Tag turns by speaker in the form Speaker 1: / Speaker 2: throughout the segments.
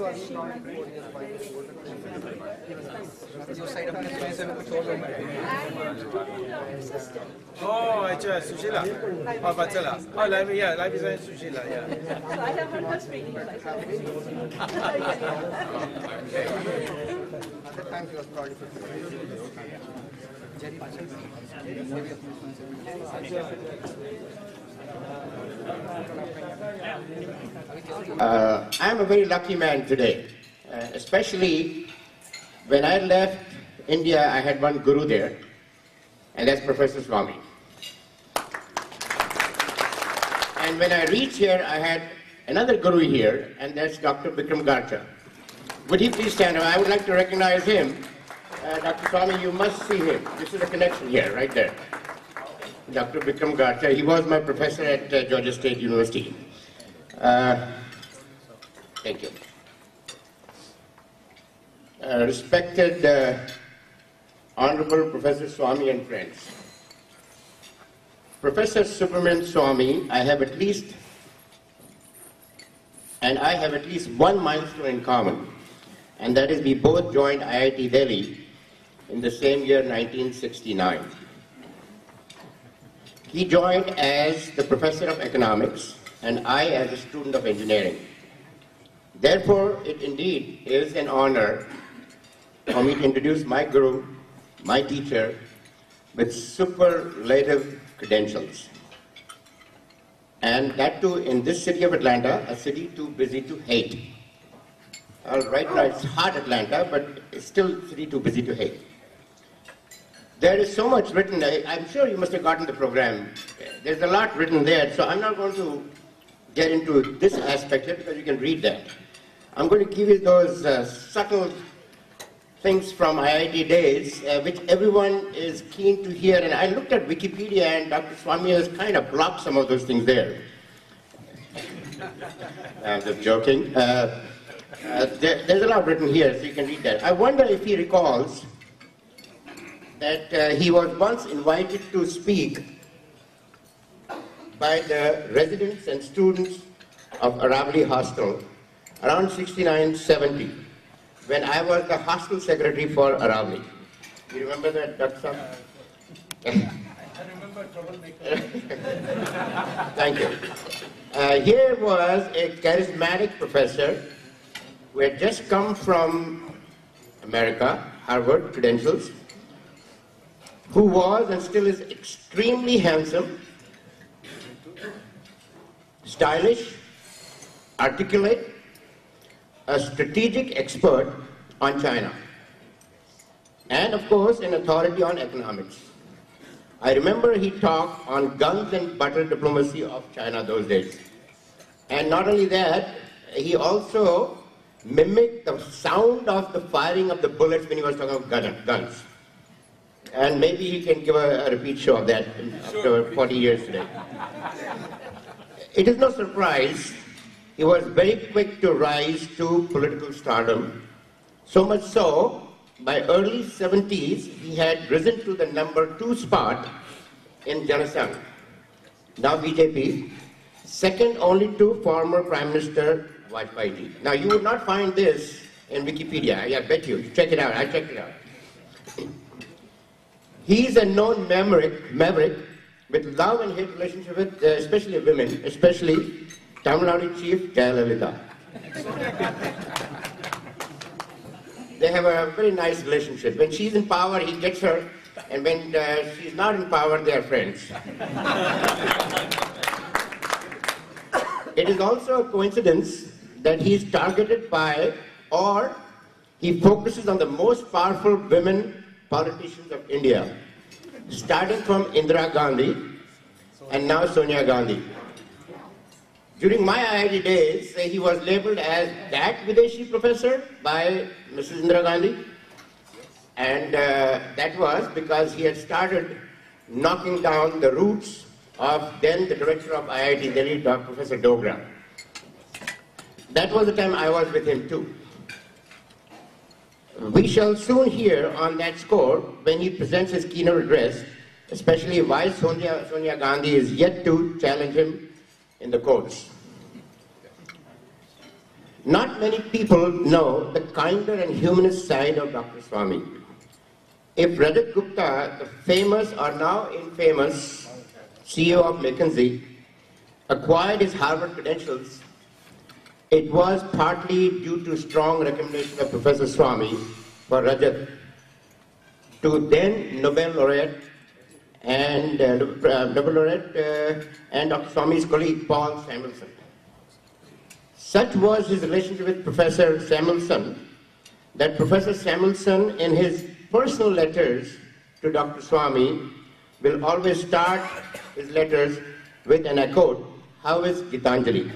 Speaker 1: Oh, अच्छा सुशीला और बच्चला और लाइव या live is Sushila yeah.
Speaker 2: So I have heard her speaking.
Speaker 3: At the time he was probably 50.
Speaker 4: I'm a very lucky man today, especially when I left India. I had one guru there, and that's Professor Swamy. And when I reached here, I had another guru here, and that's Dr. Bikram Garcha. Would he please stand up? I would like to recognize him. Dr. Swamy, you must see him. This is a connection here, right there. Dr. Bikram Garcha. He was my professor at Georgia State University. Thank you. Respected Honorable Professor Swamy and friends. Professor Subramanian Swamy, I have at least one milestone in common, and that is we both joined IIT Delhi in the same year, 1969. He joined as the professor of economics, and I as a student of engineering. Therefore, it indeed is an honor for me to introduce my guru, my teacher, with superlative credentials. And that too in this city of Atlanta, a city too busy to hate. Right now it's hot Atlanta, but it's still a city too busy to hate. There is so much written. I'm sure you must have gotten the program. There's a lot written there, so I'm not going to get into this aspect here because you can read that. I'm going to give you those subtle things from IIT days, which everyone is keen to hear. And I looked at Wikipedia, and Dr. Swamy has kind of blocked some of those things there. I'm just joking. There's a lot written here, so you can read that. I wonder if he recalls that he was once invited to speak by the residents and students of Aravali Hostel around 69-70, when I was the hostel secretary for Aravali. You remember that, Dr. Sam?
Speaker 1: I remember troublemaker.
Speaker 4: Thank you. Here was a charismatic professor who had just come from America, Harvard credentials, who was and still is extremely handsome, stylish, articulate, a strategic expert on China, and of course an authority on economics. I remember he talked on guns and butter diplomacy of China those days. And not only that, he also mimicked the sound of the firing of the bullets when he was talking about guns. And maybe he can give a repeat show of that after 40 years today. It is no surprise he was very quick to rise to political stardom. So much so, by early 70s, he had risen to the #2 spot in Janasangh, now BJP, second only to former Prime Minister Vajpayee. Now, you would not find this in Wikipedia, I bet you. Check it out, I checked it out. He's a known maverick with love and hate relationship with especially women, especially Tamil Nadu Chief Jayalalitha. They have a very nice relationship. When she's in power, he gets her, and when she's not in power, they are friends. It is also a coincidence that he's targeted by, or he focuses on the most powerful women politicians of India, starting from Indira Gandhi and now Sonia Gandhi. During my IIT days, he was labeled as that Videshi professor by Mrs. Indira Gandhi, and that was because he had started knocking down the roots of then the director of IIT Delhi, Professor Dogra. That was the time I was with him too. We shall soon hear on that score when he presents his keynote address, especially why Sonia Gandhi is yet to challenge him in the courts. Not many people know the kinder and humanist side of Dr. Swamy. If Rajat Gupta, the famous or now infamous CEO of McKinsey, acquired his Harvard credentials, it was partly due to strong recommendation of Professor Swamy for Rajat to then Nobel laureate and Dr. Swamy's colleague Paul Samuelson. Such was his relationship with Professor Samuelson that Professor Samuelson, in his personal letters to Dr. Swamy, will always start his letters with, and I quote, "How is Gitanjali?"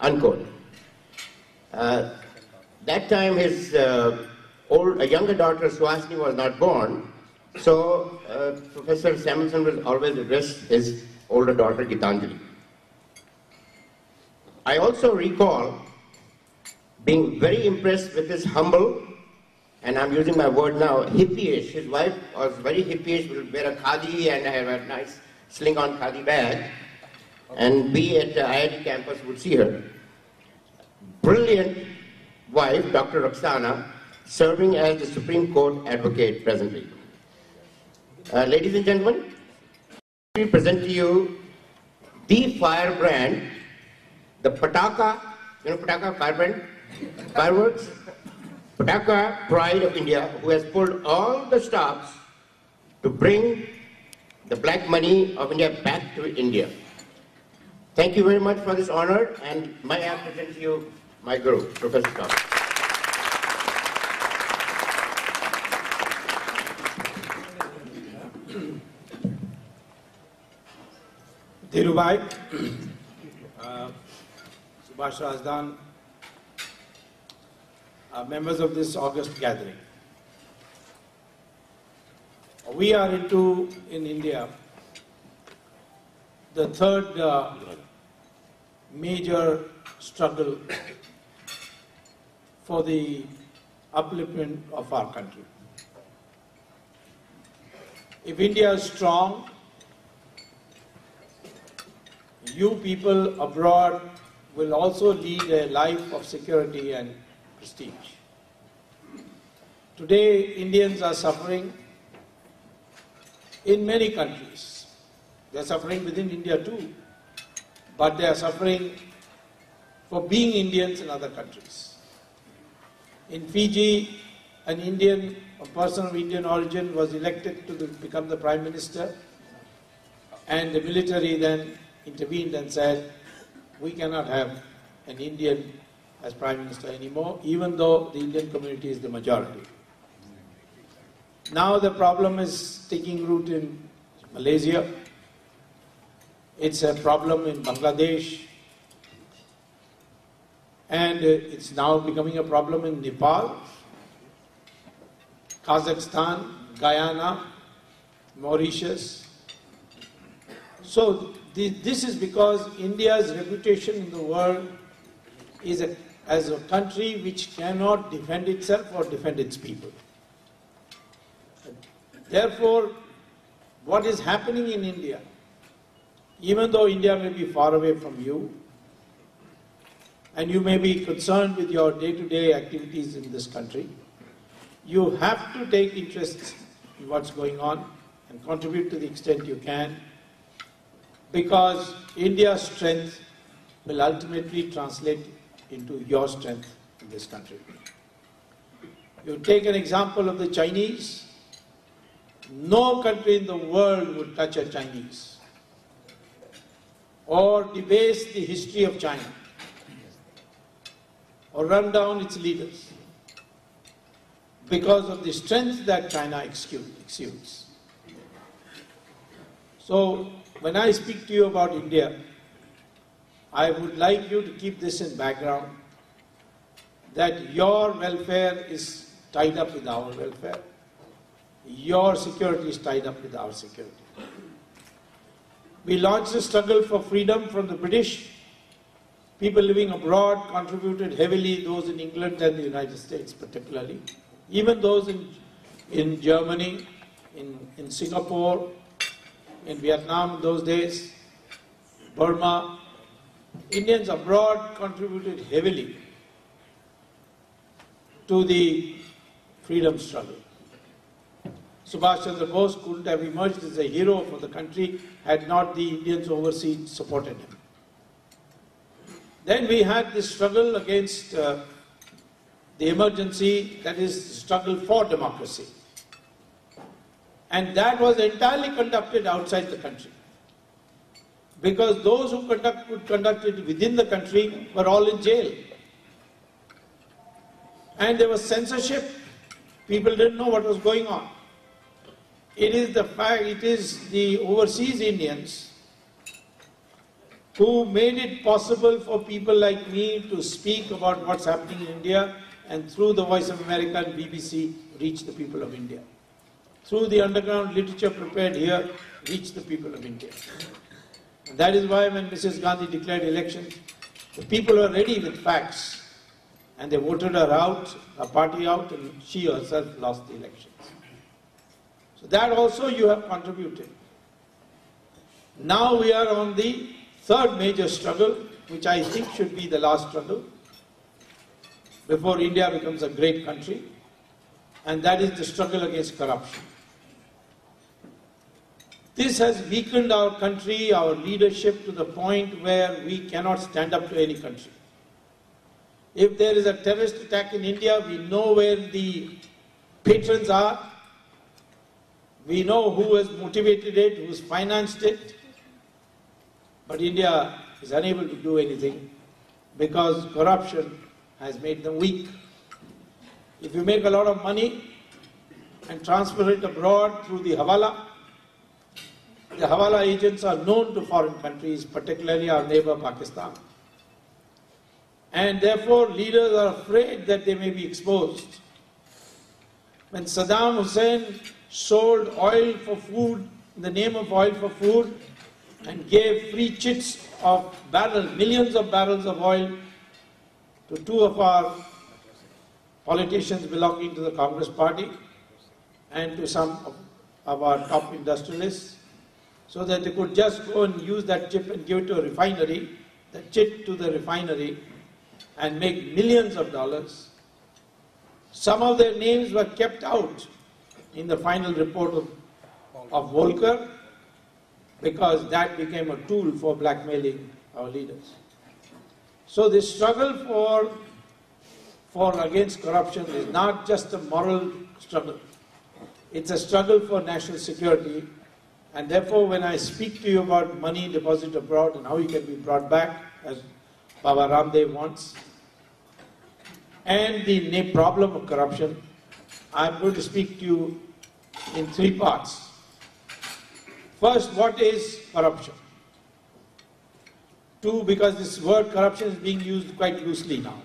Speaker 4: Unquote. That time his younger daughter Suhasini was not born, so Professor Samuelson will always address his older daughter Gitanjali. I also recall being very impressed with his humble, and I'm using my word now, hippie-ish. His wife was very hippie-ish, would wear a khadi and have a nice sling-on khadi bag, and we at the IIT campus would see her. Brilliant wife, Dr. Roxana, serving as the Supreme Court advocate presently. Ladies and gentlemen, we present to you the firebrand, the Pataka, you know Pataka, firebrand, fireworks, Pataka pride of India, who has pulled all the stops to bring the black money of India back to India. Thank you very much for this honor, and may I present to you my guru, Professor Swamy.
Speaker 1: Dhirubhai, Subhash Rajdan, members of this August gathering. We are into, in India, the third major struggle for the upliftment of our country. If India is strong, you people abroad will also lead a life of security and prestige. Today, Indians are suffering in many countries. They are suffering within India too, but they are suffering for being Indians in other countries. In Fiji, an Indian, a person of Indian origin was elected to become the Prime Minister, and the military then intervened and said, we cannot have an Indian as Prime Minister anymore, even though the Indian community is the majority. Now the problem is taking root in Malaysia. It's a problem in Bangladesh. And it's now becoming a problem in Nepal, Kazakhstan, Guyana, Mauritius. So this is because India's reputation in the world is as a country which cannot defend itself or defend its people. Therefore, what is happening in India, even though India may be far away from you, and you may be concerned with your day-to-day activities in this country, you have to take interest in what's going on and contribute to the extent you can, because India's strength will ultimately translate into your strength in this country. You take an example of the Chinese. No country in the world would touch a Chinese or debase the history of China or run down its leaders because of the strength that China exudes. So when I speak to you about India, I would like you to keep this in background, that your welfare is tied up with our welfare. Your security is tied up with our security. We launched a struggle for freedom from the British. People living abroad contributed heavily, those in England and the United States particularly. Even those in Germany, in Singapore, in Vietnam in those days, Burma. Indians abroad contributed heavily to the freedom struggle. Subhash Chandra Bose couldn't have emerged as a hero for the country had not the Indians overseas supported him. Then we had this struggle against the emergency, that is, struggle for democracy. And that was entirely conducted outside the country. Because those who could conduct it within the country were all in jail. And there was censorship. People didn't know what was going on. It is the overseas Indians who made it possible for people like me to speak about what's happening in India, and through the Voice of America and BBC, reach the people of India. Through the underground literature prepared here, reach the people of India. And that is why when Mrs. Gandhi declared elections, the people were ready with facts, and they voted her out, her party out, and she herself lost the elections. So that also you have contributed. Now we are on the third major struggle, which I think should be the last struggle before India becomes a great country, and that is the struggle against corruption. This has weakened our country, our leadership, to the point where we cannot stand up to any country. If there is a terrorist attack in India, we know where the patrons are. We know who has motivated it, who has financed it. But India is unable to do anything because corruption has made them weak. If you make a lot of money and transfer it abroad through the Hawala agents are known to foreign countries, particularly our neighbor Pakistan. And therefore leaders are afraid that they may be exposed. When Saddam Hussein sold oil for food, in the name of oil for food, and gave free chits of barrels, millions of barrels of oil to two of our politicians belonging to the Congress party and to some of our top industrialists, so that they could just go and use that chip and give it to a refinery, the chit to the refinery, and make millions of dollars. Some of their names were kept out in the final report of Volcker, because that became a tool for blackmailing our leaders. So this struggle against corruption is not just a moral struggle. It's a struggle for national security. And therefore, when I speak to you about money deposited abroad and how it can be brought back, as Baba Ramdev wants, and the problem of corruption, I'm going to speak to you in three parts. First, what is corruption? Two, because this word corruption is being used quite loosely now.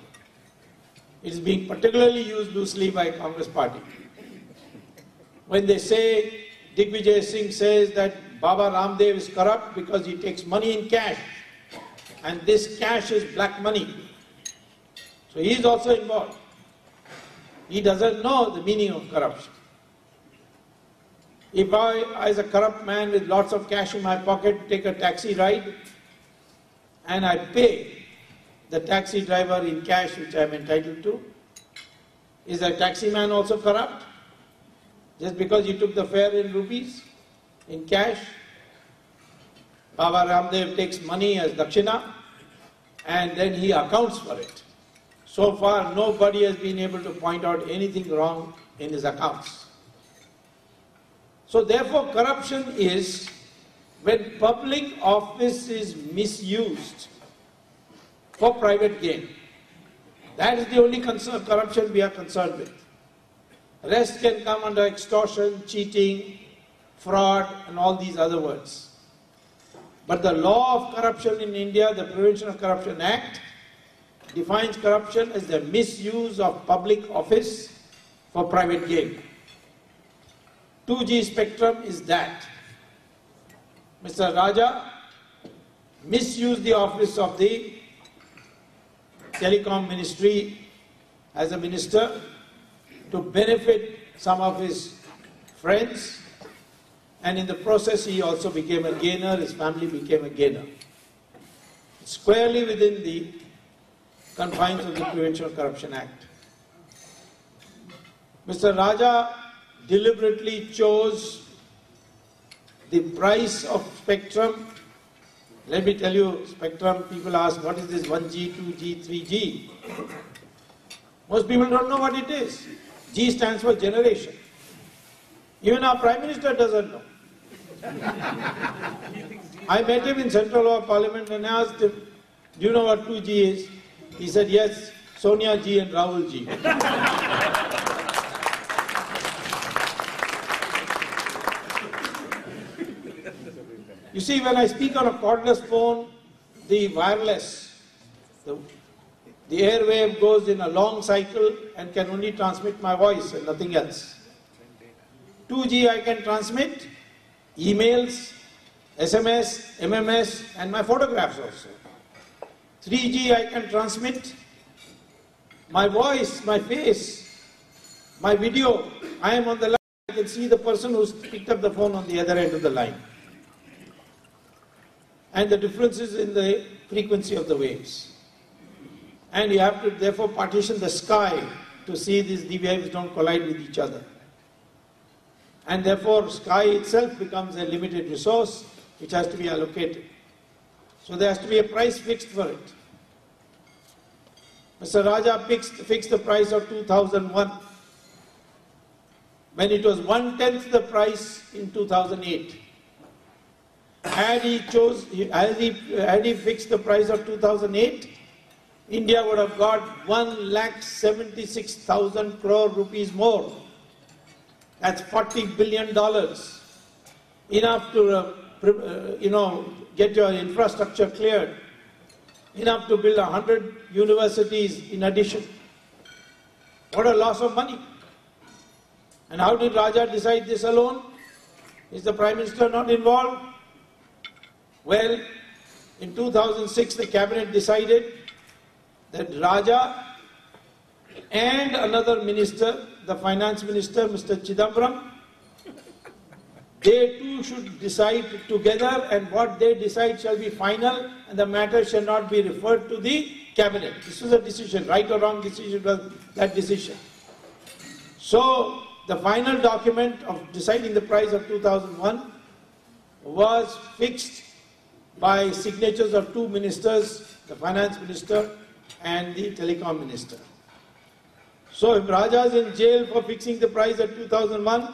Speaker 1: It is being particularly used loosely by Congress party. When they say, Digvijay Singh says that Baba Ramdev is corrupt because he takes money in cash, and this cash is black money. So he is also involved. He doesn't know the meaning of corruption. If I, as a corrupt man with lots of cash in my pocket, take a taxi ride and I pay the taxi driver in cash which I am entitled to, is the taxi man also corrupt? Just because he took the fare in rupees, in cash? Baba Ramdev takes money as dakshina and then he accounts for it. So far, nobody has been able to point out anything wrong in his accounts. So therefore, corruption is when public office is misused for private gain. That is the only corruption we are concerned with. Rest can come under extortion, cheating, fraud, and all these other words. But the law of corruption in India, the Prevention of Corruption Act, defines corruption as the misuse of public office for private gain. 2G spectrum is that. Mr. Raja misused the office of the Telecom Ministry as a minister to benefit some of his friends, and in the process he also became a gainer, his family became a gainer. Squarely within the confines of the Prevention of Corruption Act. Mr. Raja deliberately chose the price of spectrum. Let me tell you, spectrum, people ask, what is this 1G, 2G, 3G? Most people don't know what it is. G stands for generation. Even our Prime Minister doesn't know. I met him in Central Law Parliament and asked him, do you know what 2G is? He said, yes, Sonia G and Rahul G. You see, when I speak on a cordless phone, the wireless, the airwave goes in a long cycle and can only transmit my voice and nothing else. 2G I can transmit emails, SMS, MMS and my photographs also. 3G I can transmit my voice, my face, my video. I am on the line, I can see the person who's picked up the phone on the other end of the line. And the difference is in the frequency of the waves. And you have to therefore partition the sky to see these waves don't collide with each other. And therefore sky itself becomes a limited resource which has to be allocated. So there has to be a price fixed for it. Mr. Raja fixed the price of 2001 when it was 1/10 the price in 2008. Had he fixed the price of 2008, India would have got 1,76,000 crore rupees more. That's $40 billion. Enough to, get your infrastructure cleared. Enough to build 100 universities in addition. What a loss of money. And how did Raja decide this alone? Is the Prime Minister not involved? Well, in 2006 the cabinet decided that Raja and another minister, the finance minister, Mr. Chidambaram, they too should decide together, and what they decide shall be final and the matter shall not be referred to the cabinet. This was a decision, right or wrong decision was that decision. So the final document of deciding the price of 2001 was fixed by signatures of two ministers, the finance minister and the telecom minister. So if Raja is in jail for fixing the price at 2001,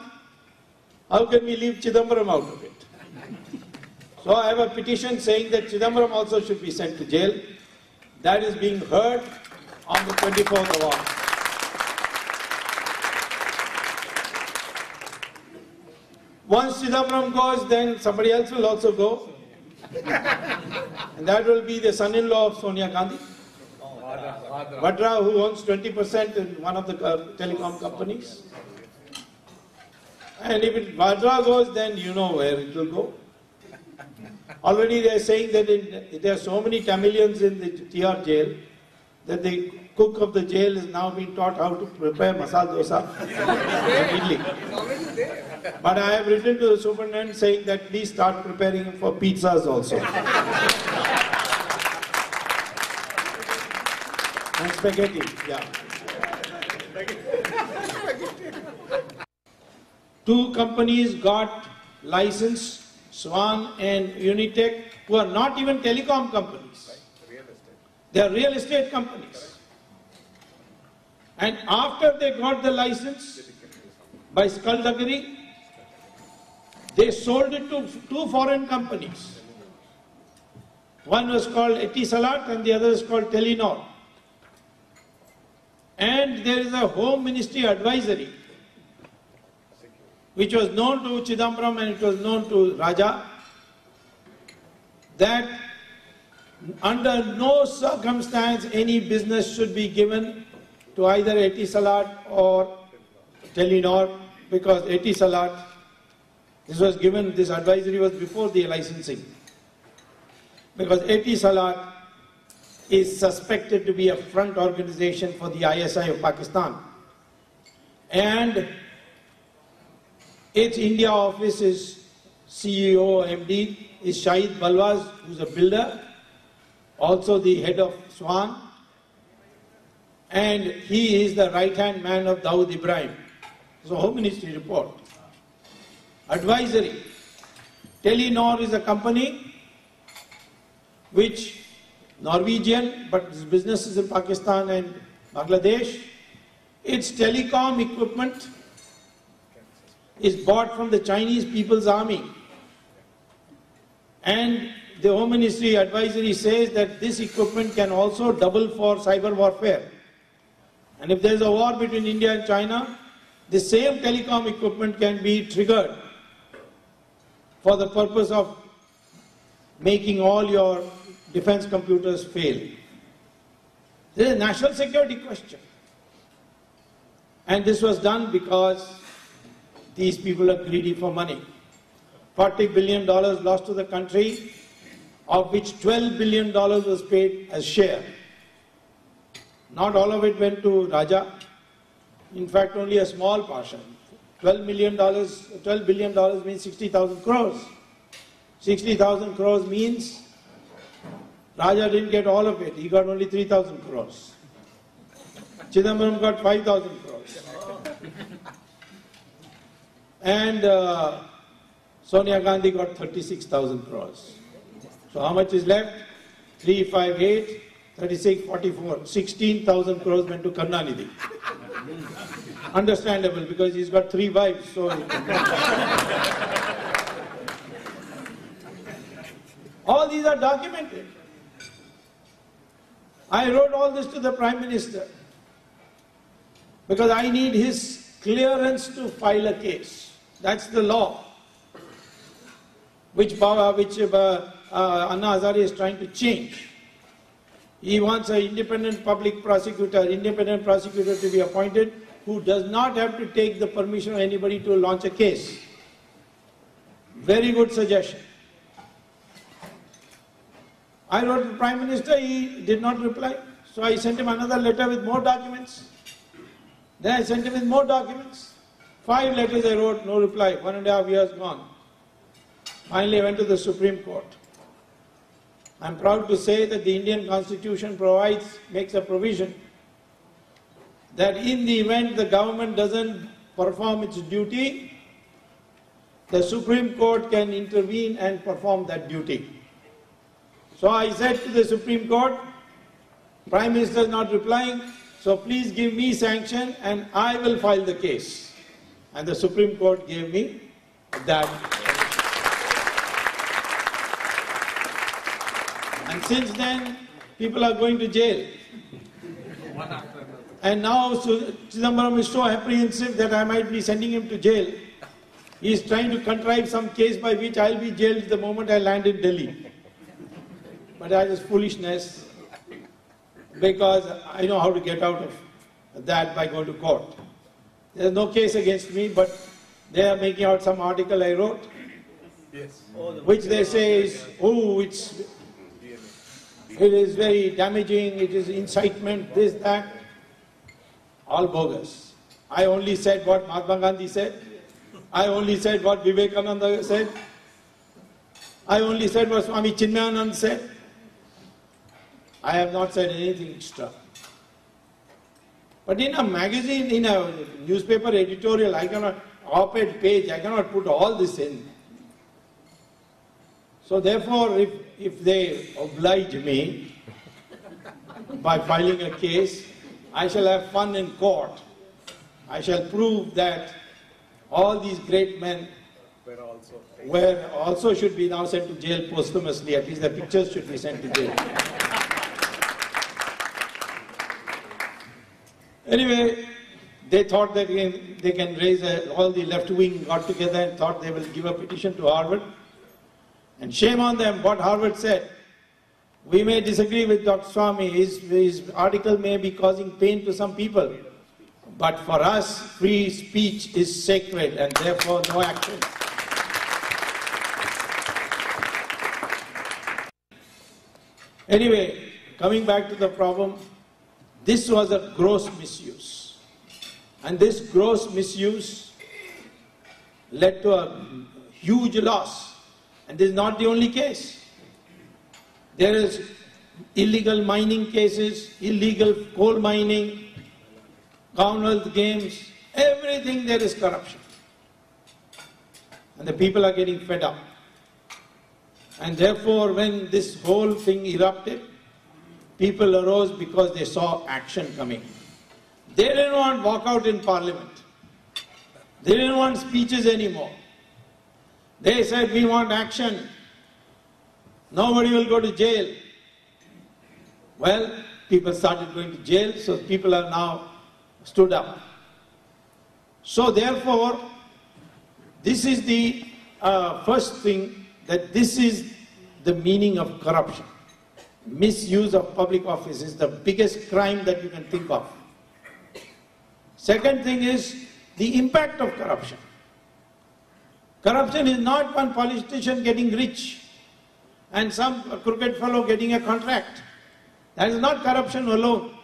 Speaker 1: how can we leave Chidambaram out of it? So I have a petition saying that Chidambaram also should be sent to jail. That is being heard on the 24th of August. Once Chidambaram goes, then somebody else will also go. And that will be the son-in-law of Sonia Gandhi, Vadra, who owns 20% in one of the telecom companies. And if Vadra goes, then you know where it will go. Already they are saying that there are so many Tamilians in the TR jail that the cook of the jail is now being taught how to prepare masala dosa and idli. But I have written to the superintendent saying that please start preparing for pizzas also. And spaghetti, yeah. Two companies got license, Swan and Unitech, who are not even telecom companies. They are real estate companies. And after they got the license, by skullduggery, they sold it to two foreign companies. One was called Etisalat and the other is called Telenor. And there is a Home Ministry advisory which was known to Chidambaram and it was known to Raja that under no circumstance any business should be given to either Etisalat or Telenor, because Etisalat, this advisory was before the licensing, because Etisalat is suspected to be a front organization for the ISI of Pakistan. And its India office is CEO, MD, is Shahid Balwaz, who's a builder, also the head of Swan, and he is the right-hand man of Dawood Ibrahim. It's a Home Ministry report. Advisory. Telenor is a company which Norwegian, but its business is in Pakistan and Bangladesh. Its telecom equipment is bought from the Chinese People's Army. And the Home Ministry advisory says that this equipment can also double for cyber warfare. And if there is a war between India and China, the same telecom equipment can be triggered for the purpose of making all your defense computers fail. There is a national security question. And this was done because these people are greedy for money. $40 billion lost to the country, of which $12 billion was paid as share. Not all of it went to Raja. In fact, only a small portion. $12 billion means 60,000 crores. 60,000 crores means Raja didn't get all of it. He got only 3,000 crores. Chidambaram got 5,000 crores. And Sonia Gandhi got 36,000 crores. So how much is left? 3, 5, 8, 36, 44. 16,000 crores went to Karunanidhi. Understandable, because he's got 3 wives. So all these are documented. I wrote all this to the Prime Minister because I need his clearance to file a case. That's the law which Anna Hazare is trying to change. He wants an independent prosecutor to be appointed who does not have to take the permission of anybody to launch a case. Very good suggestion. I wrote to the Prime Minister, he did not reply. So I sent him another letter with more documents. Then I sent him with more documents. 5 letters I wrote, no reply. 1.5 years gone. Finally I went to the Supreme Court. I'm proud to say that the Indian Constitution makes a provision that in the event the government doesn't perform its duty, the Supreme Court can intervene and perform that duty. So I said to the Supreme Court, Prime Minister is not replying, so please give me sanction and I will file the case. And the Supreme Court gave me that. And since then, people are going to jail. And now Chidambaram is so apprehensive that I might be sending him to jail. He is trying to contrive some case by which I will be jailed the moment I land in Delhi. But that is foolishness, because I know how to get out of that by going to court. There is no case against me, but they are making out some article I wrote, which they say is, it is very damaging, it is incitement, this, that. All bogus. I only said what Mahatma Gandhi said. I only said what Vivekananda said. I only said what Swami Chinmayananda said. I have not said anything extra. But in a magazine, in a newspaper editorial, op-ed page, I cannot put all this in. So therefore, if they oblige me by filing a case, I shall have fun in court. I shall prove that all these great men were also should be now sent to jail posthumously. At least the pictures should be sent to jail. Anyway, they thought that they can raise all the left wing got together and thought they will give a petition to Harvard. And shame on them, what Harvard said. We may disagree with Dr. Swamy, his article may be causing pain to some people, but for us, free speech is sacred and therefore no action. Anyway, coming back to the problem, this was a gross misuse. And this gross misuse led to a huge loss. And this is not the only case. There is illegal mining cases, illegal coal mining, Commonwealth Games, Everything there is corruption. And the people are getting fed up. And therefore, when this whole thing erupted, people arose because they saw action coming. They didn't want walkout in parliament. They didn't want speeches anymore. They said, we want action. Nobody will go to jail. Well, people started going to jail, so people have now stood up. So therefore, this is the first thing, that this is the meaning of corruption. Misuse of public office is the biggest crime that you can think of. Second thing is the impact of corruption. Corruption is not one politician getting rich and some crooked fellow getting a contract. That is not corruption alone.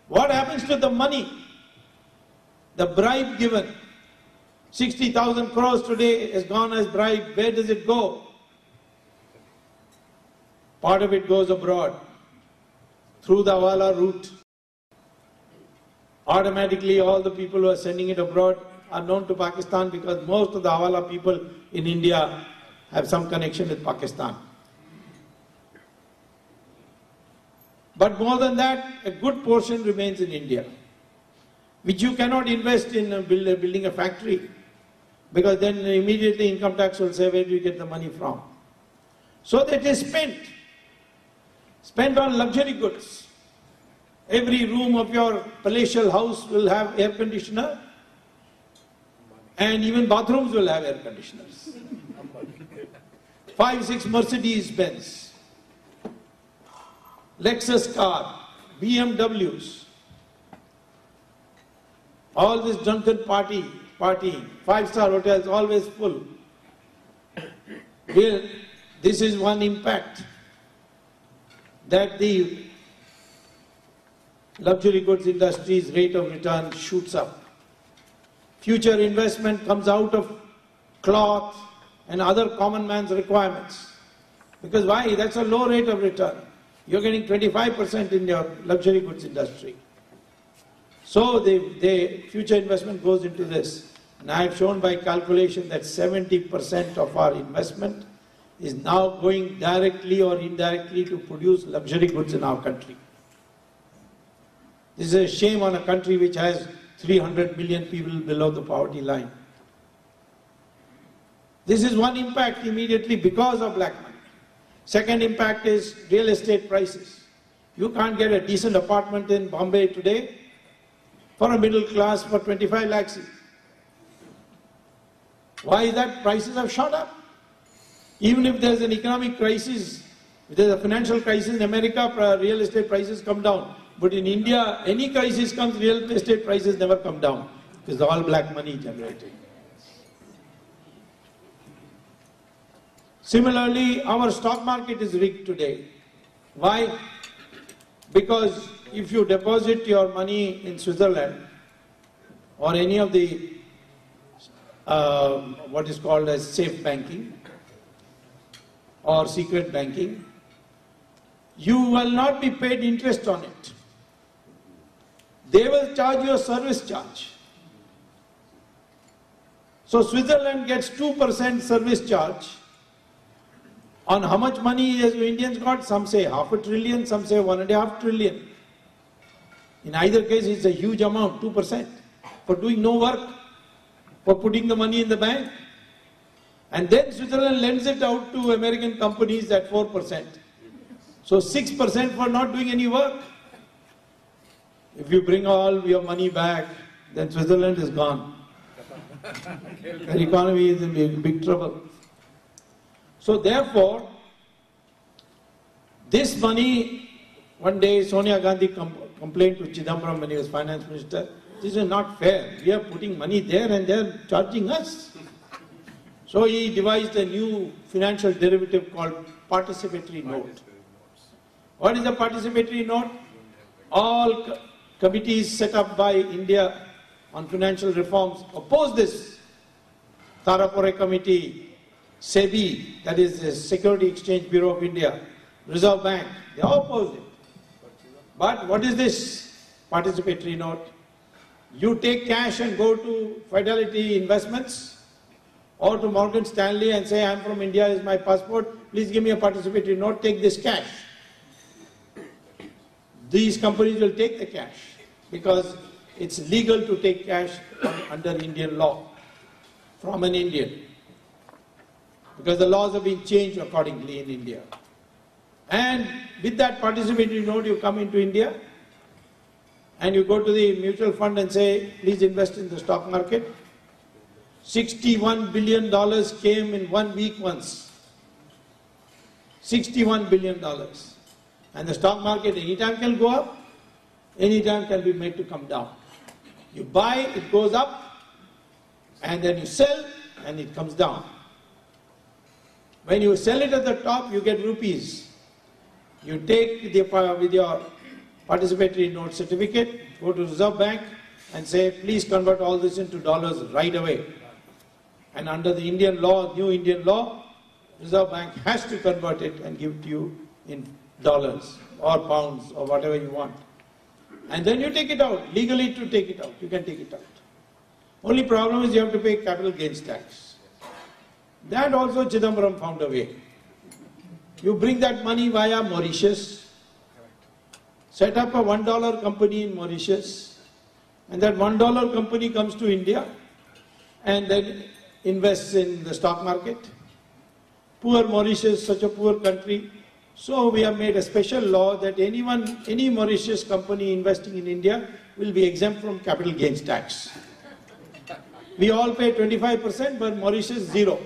Speaker 1: What happens to the money? The bribe given. 60,000 crores today is gone as bribe. Where does it go? Part of it goes abroad through the hawala route. Automatically all the people who are sending it abroad are known to Pakistan, because most of the hawala people in India have some connection with Pakistan. But more than that, a good portion remains in India, which you cannot invest in building a factory, because then immediately income tax will say, where do you get the money from? So that is spent on luxury goods. Every room of your palatial house will have air conditioner, and even bathrooms will have air conditioners. 5-6 Mercedes Benz, Lexus car, BMWs, all this drunken partying, 5-star hotels always full. Well, this is one impact, that the luxury goods industry's rate of return shoots up. Future investment comes out of cloth and other common man's requirements. Because why? That's a low rate of return. You're getting 25% in your luxury goods industry. So the future investment goes into this. And I have shown by calculation that 70% of our investment is now going directly or indirectly to produce luxury goods in our country. This is a shame on a country which has 300 million people below the poverty line. This is one impact immediately because of black money. Second impact is real estate prices. You can't get a decent apartment in Bombay today for a middle class for 25 lakhs. Why is that? Prices have shot up. Even if there's an economic crisis, if there's a financial crisis in America, real estate prices come down. But in India, any crisis comes, real estate prices never come down, because all black money generated. Similarly, our stock market is rigged today. Why? Because if you deposit your money in Switzerland or any of the what is called as safe banking or secret banking, you will not be paid interest on it. They will charge you a service charge. So Switzerland gets 2% service charge on how much money has Indians got. Some say $500 billion, some say $1.5 trillion. In either case, it's a huge amount, 2%, for doing no work, for putting the money in the bank. And then Switzerland lends it out to American companies at 4%. So 6% for not doing any work. If you bring all your money back, then Switzerland is gone. Their economy is in big trouble. So therefore, this money, one day Sonia Gandhi complained to Chidambaram when he was finance minister, this is not fair. We are putting money there and they are charging us. So he devised a new financial derivative called participatory note. What is a participatory note? All committees set up by India on financial reforms oppose this. Tarapore Committee, SEBI, that is the Security Exchange Bureau of India, Reserve Bank, they all oppose it. But what is this participatory note? You take cash and go to Fidelity Investments or to Morgan Stanley and say, I'm from India, this is my passport, please give me a participatory note, take this cash. These companies will take the cash because it's legal to take cash under Indian law from an Indian. Because the laws have been changed accordingly in India. And with that participatory note, you come into India and you go to the mutual fund and say, please invest in the stock market. $61 billion came in 1 week once. $61 billion. And the stock market anytime can go up, anytime can be made to come down. You buy, it goes up, and then you sell, and it comes down. When you sell it at the top, you get rupees. You take with your participatory note certificate, go to Reserve Bank and say, please convert all this into dollars right away. And under the Indian law, new Indian law, Reserve Bank has to convert it and give it to you in dollars or pounds or whatever you want. And then you take it out, legally to take it out, you can take it out. Only problem is you have to pay capital gains tax. That also Chidambaram found a way. You bring that money via Mauritius, set up a $1 company in Mauritius, and that $1 company comes to India and then invests in the stock market. Poor Mauritius, such a poor country. So we have made a special law that any Mauritius company investing in India will be exempt from capital gains tax. We all pay 25%, but Mauritius 0.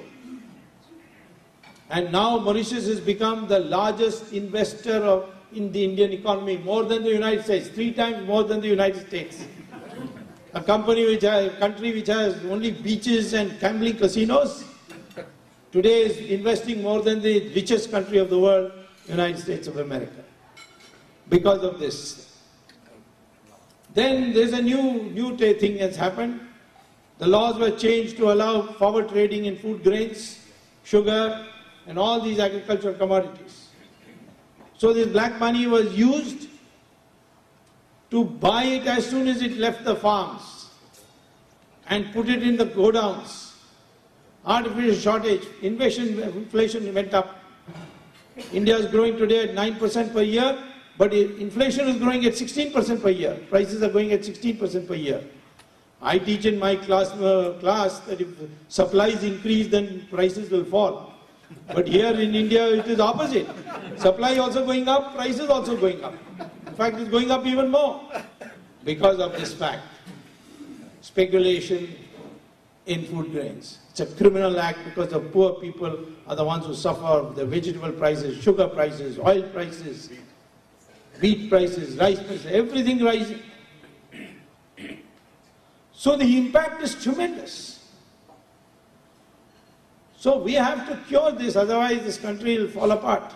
Speaker 1: And now Mauritius has become the largest investor in the Indian economy, more than the United States, 3 times more than the United States. A country which has only beaches and gambling casinos, today is investing more than the richest country of the world, United States of America, because of this. Then there's a new thing that's happened. The laws were changed to allow forward trading in food grains, sugar, and all these agricultural commodities. So this black money was used to buy it as soon as it left the farms and put it in the godowns. Artificial shortage, inflation went up. India is growing today at 9% per year, but inflation is growing at 16% per year. Prices are going at 16% per year. I teach in my class that if supplies increase, then prices will fall. But here in India, it is opposite. Supply also going up, prices also going up. In fact, it's going up even more because of this fact. Speculation in food grains. It's a criminal act because the poor people are the ones who suffer. The vegetable prices, sugar prices, oil prices, wheat prices, rice prices, everything rising. So the impact is tremendous. So we have to cure this, otherwise this country will fall apart.